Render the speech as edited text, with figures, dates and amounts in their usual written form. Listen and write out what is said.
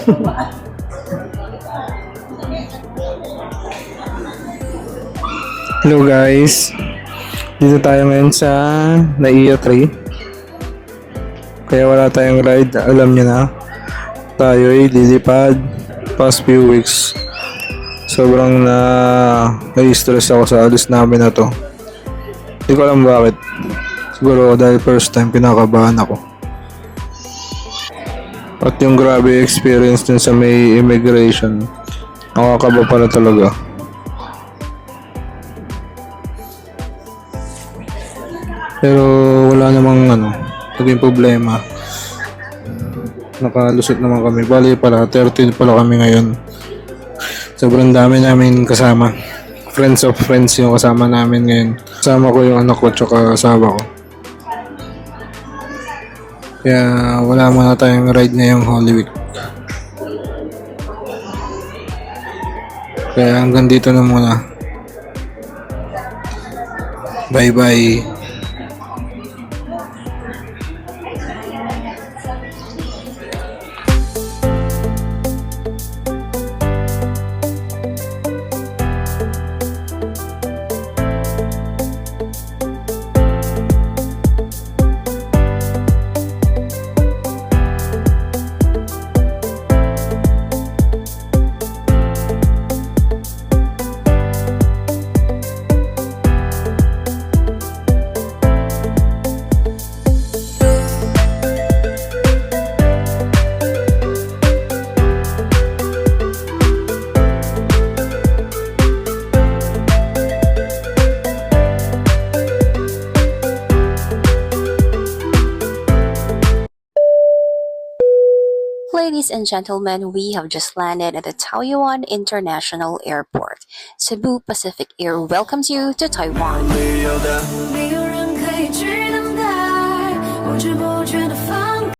Hello guys, dito tayo ngayon sa Naiya 3. Kaya wala tayong ride, alam niyo na. Tayo ay lilipad past few weeks. Sobrang na-stress ako sa alis namin na to. Hindi ko alam bakit. Siguro dahil first time pinakabahan ako. At yung grabe experience dun sa may immigration. Nakakaba pala talaga. Pero wala namang naging problema. Nakalusot naman kami. Bali pala, 13 pala kami ngayon. Sobrang dami namin kasama. Friends of friends yung kasama namin ngayon. Kasama ko yung anak ko tsaka asawa ko. Kaya wala muna tayong ride ngayong Holy Week. Kaya hanggang dito na muna. Bye bye. Ladies and gentlemen, we have just landed at the Taoyuan International Airport. Cebu Pacific Air welcomes you to Taiwan.